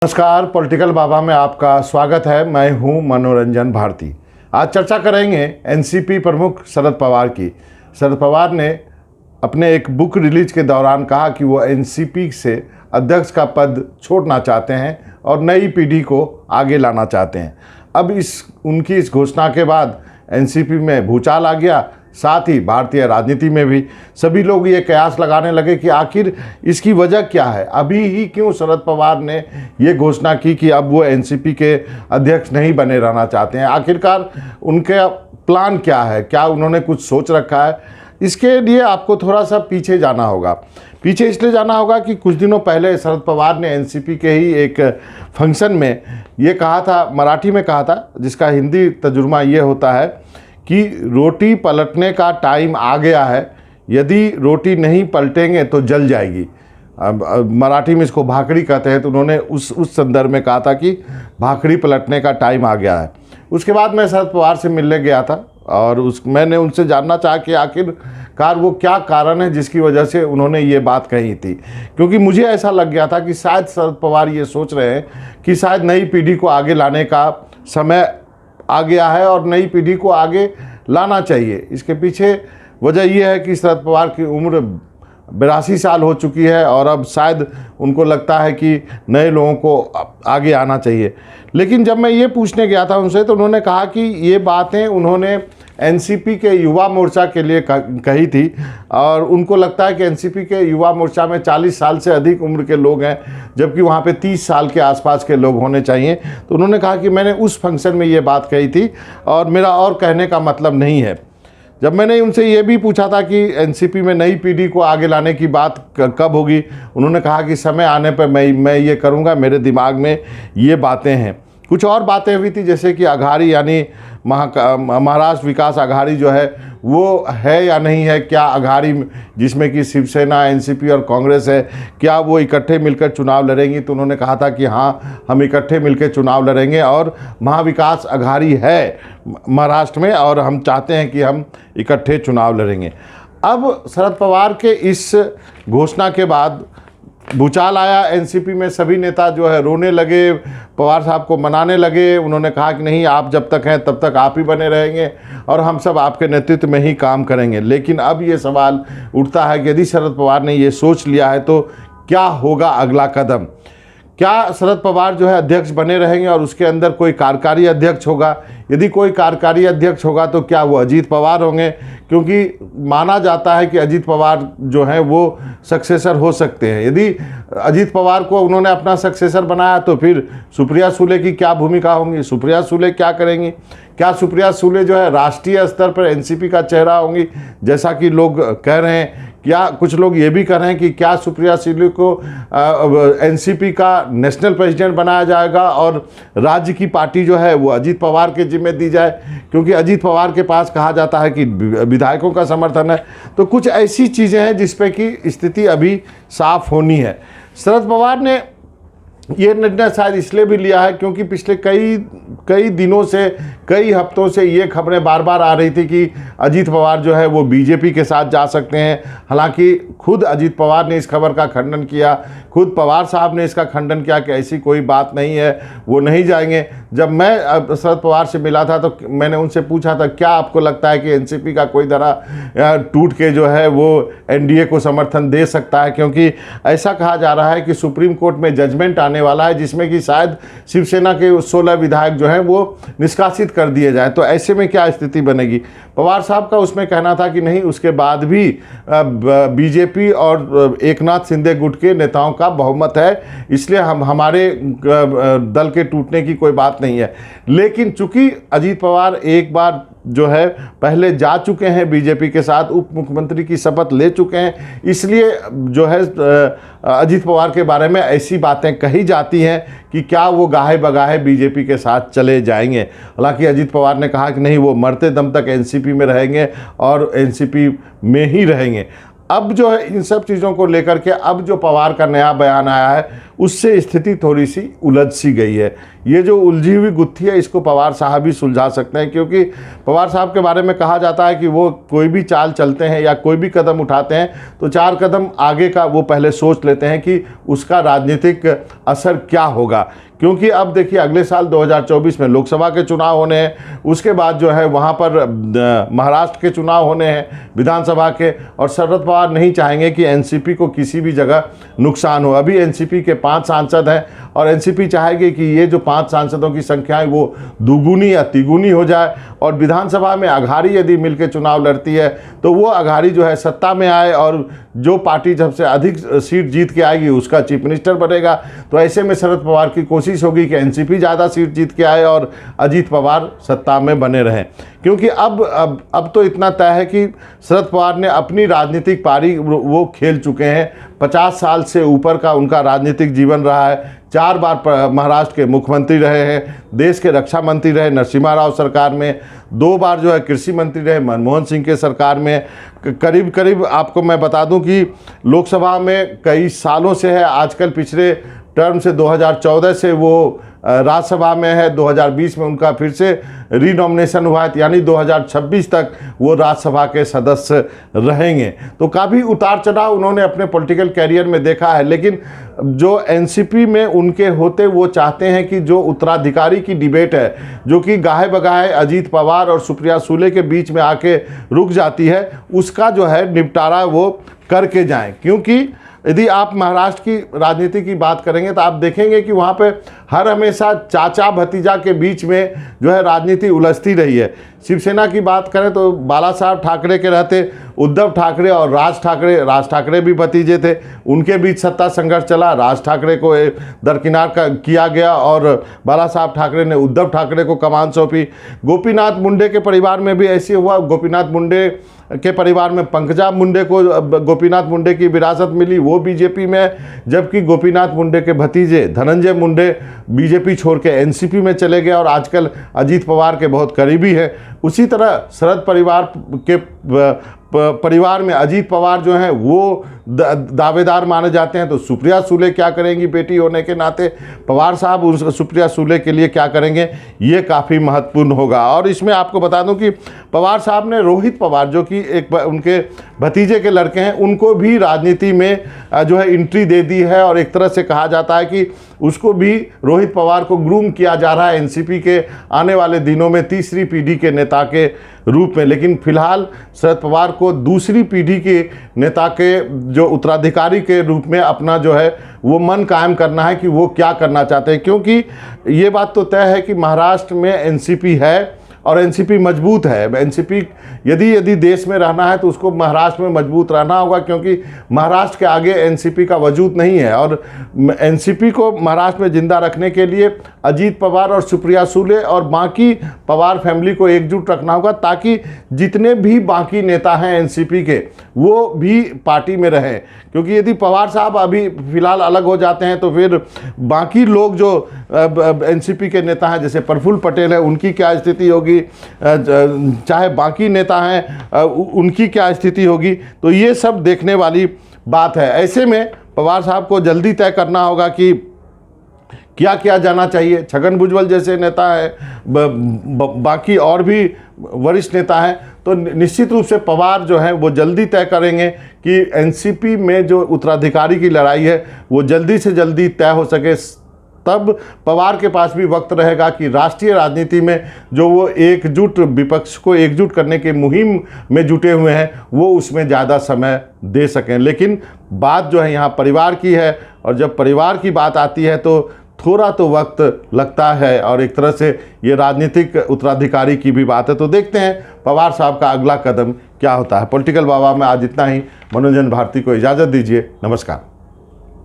नमस्कार, पॉलिटिकल बाबा में आपका स्वागत है। मैं हूं मनोरंजन भारती। आज चर्चा करेंगे एनसीपी प्रमुख शरद पवार की। शरद पवार ने अपने एक बुक रिलीज के दौरान कहा कि वो एनसीपी से अध्यक्ष का पद छोड़ना चाहते हैं और नई पीढ़ी को आगे लाना चाहते हैं। अब उनकी इस घोषणा के बाद एनसीपी में भूचाल आ गया, साथ ही भारतीय राजनीति में भी सभी लोग ये कयास लगाने लगे कि आखिर इसकी वजह क्या है। अभी ही क्यों शरद पवार ने ये घोषणा की कि अब वो एनसीपी के अध्यक्ष नहीं बने रहना चाहते हैं। आखिरकार उनका प्लान क्या है, क्या उन्होंने कुछ सोच रखा है? इसके लिए आपको थोड़ा सा पीछे जाना होगा। पीछे इसलिए जाना होगा कि कुछ दिनों पहले शरद पवार ने एनसीपी के ही एक फंक्शन में ये कहा था, मराठी में कहा था, जिसका हिंदी तर्जुमा ये होता है कि रोटी पलटने का टाइम आ गया है, यदि रोटी नहीं पलटेंगे तो जल जाएगी। मराठी में इसको भाकड़ी कहते हैं, तो उन्होंने उस संदर्भ में कहा था कि भाकड़ी पलटने का टाइम आ गया है। उसके बाद मैं शरद पवार से मिलने गया था और मैंने उनसे जानना चाहा कि आखिरकार वो क्या कारण है जिसकी वजह से उन्होंने ये बात कही थी। क्योंकि मुझे ऐसा लग गया था कि शायद शरद पवार ये सोच रहे हैं कि शायद नई पीढ़ी को आगे लाने का समय आ गया है और नई पीढ़ी को आगे लाना चाहिए। इसके पीछे वजह यह है कि शरद पवार की उम्र 82 साल हो चुकी है और अब शायद उनको लगता है कि नए लोगों को आगे आना चाहिए। लेकिन जब मैं ये पूछने गया था उनसे, तो उन्होंने कहा कि ये बातें उन्होंने एनसीपी के युवा मोर्चा के लिए कही थी और उनको लगता है कि एनसीपी के युवा मोर्चा में 40 साल से अधिक उम्र के लोग हैं, जबकि वहाँ पे 30 साल के आसपास के लोग होने चाहिए। तो उन्होंने कहा कि मैंने उस फंक्शन में ये बात कही थी और मेरा और कहने का मतलब नहीं है। जब मैंने उनसे ये भी पूछा था कि एनसीपी में नई पीढ़ी को आगे लाने की बात कब होगी, उन्होंने कहा कि समय आने पर मैं ये करूँगा, मेरे दिमाग में ये बातें हैं। कुछ और बातें हुई थी, जैसे कि अघाड़ी यानी महाराष्ट्र विकास अघाड़ी जो है वो है या नहीं है, क्या अघाड़ी जिसमें कि शिवसेना, एनसीपी और कांग्रेस है, क्या वो इकट्ठे मिलकर चुनाव लड़ेंगी? तो उन्होंने कहा था कि हाँ, हम इकट्ठे मिलकर चुनाव लड़ेंगे और महाविकास अघाड़ी है महाराष्ट्र में और हम चाहते हैं कि हम इकट्ठे चुनाव लड़ेंगे। अब शरद पवार के इस घोषणा के बाद भूचाल आया एनसीपी में। सभी नेता जो है रोने लगे, पवार साहब को मनाने लगे। उन्होंने कहा कि नहीं, आप जब तक हैं तब तक आप ही बने रहेंगे और हम सब आपके नेतृत्व में ही काम करेंगे। लेकिन अब ये सवाल उठता है कि यदि शरद पवार ने ये सोच लिया है तो क्या होगा अगला कदम? क्या शरद पवार जो है अध्यक्ष बने रहेंगे और उसके अंदर कोई कार्यकारी अध्यक्ष होगा? यदि कोई कार्यकारी अध्यक्ष होगा तो क्या वो अजीत पवार होंगे? क्योंकि माना जाता है कि अजीत पवार जो हैं वो सक्सेसर हो सकते हैं। यदि अजीत पवार को उन्होंने अपना सक्सेसर बनाया तो फिर सुप्रिया सुले की क्या भूमिका होंगी? सुप्रिया सुले क्या करेंगी? क्या सुप्रिया सुले जो है राष्ट्रीय स्तर पर एनसीपी का चेहरा होंगी, जैसा कि लोग कह रहे हैं? क्या कुछ लोग ये भी कह रहे हैं कि क्या सुप्रिया सुले को एनसीपी का नेशनल प्रेसिडेंट बनाया जाएगा और राज्य की पार्टी जो है वो अजीत पवार के जिम्मे दी जाए? क्योंकि अजीत पवार के पास कहा जाता है कि विधायकों का समर्थन है। तो कुछ ऐसी चीज़ें हैं जिस पे कि स्थिति अभी साफ होनी है। शरद पवार ने ये निर्णय शायद इसलिए भी लिया है क्योंकि पिछले कई दिनों से, कई हफ्तों से ये खबरें बार बार आ रही थी कि अजीत पवार जो है वो बीजेपी के साथ जा सकते हैं। हालांकि खुद अजीत पवार ने इस खबर का खंडन किया, खुद पवार साहब ने इसका खंडन किया कि ऐसी कोई बात नहीं है, वो नहीं जाएंगे। जब मैं शरद पवार से मिला था तो मैंने उनसे पूछा था, क्या आपको लगता है कि एनसीपी का कोई धड़ा टूट के जो है वो एनडीए को समर्थन दे सकता है? क्योंकि ऐसा कहा जा रहा है कि सुप्रीम कोर्ट में जजमेंट आने वाला है जिसमें कि शायद शिवसेना के 16 विधायक जो हैं वो निष्कासित कर दिए जाए। तो ऐसे में क्या स्थिति बनेगी? पवार साहब का उसमें कहना था कि नहीं, उसके बाद भी बीजेपी और एकनाथ शिंदे गुट के नेताओं का बहुमत है, इसलिए हमारे दल के टूटने की कोई बात नहीं है। लेकिन चूंकि अजीत पवार एक बार जो है पहले जा चुके हैं बीजेपी के साथ, उप मुख्यमंत्री की शपथ ले चुके हैं, इसलिए जो है अजीत पवार के बारे में ऐसी बातें कही जाती हैं कि क्या वो गाहे बगाहे बीजेपी के साथ चले जाएंगे। हालांकि अजीत पवार ने कहा कि नहीं, वो मरते दम तक एनसीपी में रहेंगे और एनसीपी में ही रहेंगे। अब जो है इन सब चीज़ों को लेकर के अब जो पवार का नया बयान आया है उससे स्थिति थोड़ी सी उलझ सी गई है। ये जो उलझी हुई गुत्थी है इसको पवार साहब ही सुलझा सकते हैं, क्योंकि पवार साहब के बारे में कहा जाता है कि वो कोई भी चाल चलते हैं या कोई भी कदम उठाते हैं तो 4 कदम आगे का वो पहले सोच लेते हैं कि उसका राजनीतिक असर क्या होगा। क्योंकि अब देखिए अगले साल 2024 में लोकसभा के चुनाव होने हैं, उसके बाद जो है वहाँ पर महाराष्ट्र के चुनाव होने हैं विधानसभा के, और शरद पवार नहीं चाहेंगे कि एनसीपी को किसी भी जगह नुकसान हो। अभी एनसीपी के 5 सांसद हैं और एनसीपी चाहेगी कि ये जो 5 सांसदों की संख्या है वो दुगुनी या तिगुनी हो जाए, और विधानसभा में अघाड़ी यदि मिलकर चुनाव लड़ती है तो वो अघाड़ी जो है सत्ता में आए और जो पार्टी सबसे अधिक सीट जीत के आएगी उसका चीफ मिनिस्टर बनेगा। तो ऐसे में शरद पवार की कोशिश होगी कि एनसीपी ज़्यादा सीट जीत के आए और अजीत पवार सत्ता में बने रहें। क्योंकि अब तो इतना तय है कि शरद पवार ने अपनी राजनीतिक पारी वो खेल चुके हैं। 50 साल से ऊपर का उनका राजनीतिक जीवन रहा है। 4 बार महाराष्ट्र के मुख्यमंत्री रहे हैं, देश के रक्षा मंत्री रहे नरसिम्हा राव सरकार में, 2 बार जो है कृषि मंत्री रहे मनमोहन सिंह के सरकार में। करीब करीब आपको मैं बता दूं कि लोकसभा में कई सालों से है, आजकल पिछले टर्म से 2014 से वो राज्यसभा में है, 2020 में उनका फिर से रीनॉमिनेशन हुआ है, यानी 2026 तक वो राज्यसभा के सदस्य रहेंगे। तो काफ़ी उतार चढ़ाव उन्होंने अपने पॉलिटिकल कैरियर में देखा है। लेकिन जो एनसीपी में उनके होते वो चाहते हैं कि जो उत्तराधिकारी की डिबेट है, जो कि गाहे बगाहे अजीत पवार और सुप्रिया सुले के बीच में आके रुक जाती है, उसका जो है निपटारा वो करके जाएं। क्योंकि यदि आप महाराष्ट्र की राजनीति की बात करेंगे तो आप देखेंगे कि वहाँ पे हर हमेशा चाचा भतीजा के बीच में जो है राजनीति उलझती रही है। शिवसेना की बात करें तो बाला साहब ठाकरे के रहते उद्धव ठाकरे और राज ठाकरे भी भतीजे थे, उनके बीच सत्ता संघर्ष चला। राज ठाकरे को दरकिनार किया गया और बाला साहब ठाकरे ने उद्धव ठाकरे को कमान सौंपी। गोपीनाथ मुंडे के परिवार में भी ऐसे हुआ। गोपीनाथ मुंडे के परिवार में पंकजा मुंडे को गोपीनाथ मुंडे की विरासत मिली, वो बीजेपी में, जबकि गोपीनाथ मुंडे के भतीजे धनंजय मुंडे बीजेपी छोड़ के एनसीपी में चले गए और आजकल अजीत पवार के बहुत करीबी है। उसी तरह शरद परिवार में अजीत पवार जो हैं वो दावेदार माने जाते हैं। तो सुप्रिया सुले क्या करेंगी बेटी होने के नाते, पवार साहब उस सुप्रिया सुले के लिए क्या करेंगे, ये काफ़ी महत्वपूर्ण होगा। और इसमें आपको बता दूं कि पवार साहब ने रोहित पवार जो कि एक उनके भतीजे के लड़के हैं, उनको भी राजनीति में जो है एंट्री दे दी है। और एक तरह से कहा जाता है कि उसको भी रोहित पवार को ग्रूम किया जा रहा है एनसीपी के आने वाले दिनों में तीसरी पीढ़ी के नेता के रूप में। लेकिन फिलहाल शरद पवार को दूसरी पीढ़ी के नेता के जो उत्तराधिकारी के रूप में अपना जो है वो मन कायम करना है कि वो क्या करना चाहते हैं। क्योंकि ये बात तो तय है कि महाराष्ट्र में एनसीपी है और एनसीपी मजबूत है। एनसीपी यदि देश में रहना है तो उसको महाराष्ट्र में मजबूत रहना होगा, क्योंकि महाराष्ट्र के आगे एनसीपी का वजूद नहीं है। और एनसीपी को महाराष्ट्र में जिंदा रखने के लिए अजीत पवार और सुप्रिया सुले और बाकी पवार फैमिली को एकजुट रखना होगा, ताकि जितने भी बाकी नेता हैं एनसीपी के वो भी पार्टी में रहें। क्योंकि यदि पवार साहब अभी फिलहाल अलग हो जाते हैं तो फिर बाकी लोग जो एनसीपी के नेता हैं जैसे प्रफुल्ल पटेल है, उनकी क्या स्थिति होगी, चाहे बाकी नेता हैं उनकी क्या स्थिति होगी। तो ये सब देखने वाली बात है। ऐसे में पवार साहब को जल्दी तय करना होगा कि क्या किया जाना चाहिए। छगन भुजबल जैसे नेता है, बाकी और भी वरिष्ठ नेता हैं, तो निश्चित रूप से पवार जो है वो जल्दी तय करेंगे कि एनसीपी में जो उत्तराधिकारी की लड़ाई है वो जल्दी से जल्दी तय हो सके। तब पवार के पास भी वक्त रहेगा कि राष्ट्रीय राजनीति में जो वो एकजुट विपक्ष को एकजुट करने की मुहिम में जुटे हुए हैं वो उसमें ज़्यादा समय दे सकें। लेकिन बात जो है यहाँ परिवार की है, और जब परिवार की बात आती है तो थोड़ा तो वक्त लगता है, और एक तरह से ये राजनीतिक उत्तराधिकारी की भी बात है। तो देखते हैं पवार साहब का अगला कदम क्या होता है। पॉलिटिकल बाबा में आज इतना ही। मनोरंजन भारती को इजाज़त दीजिए। नमस्कार।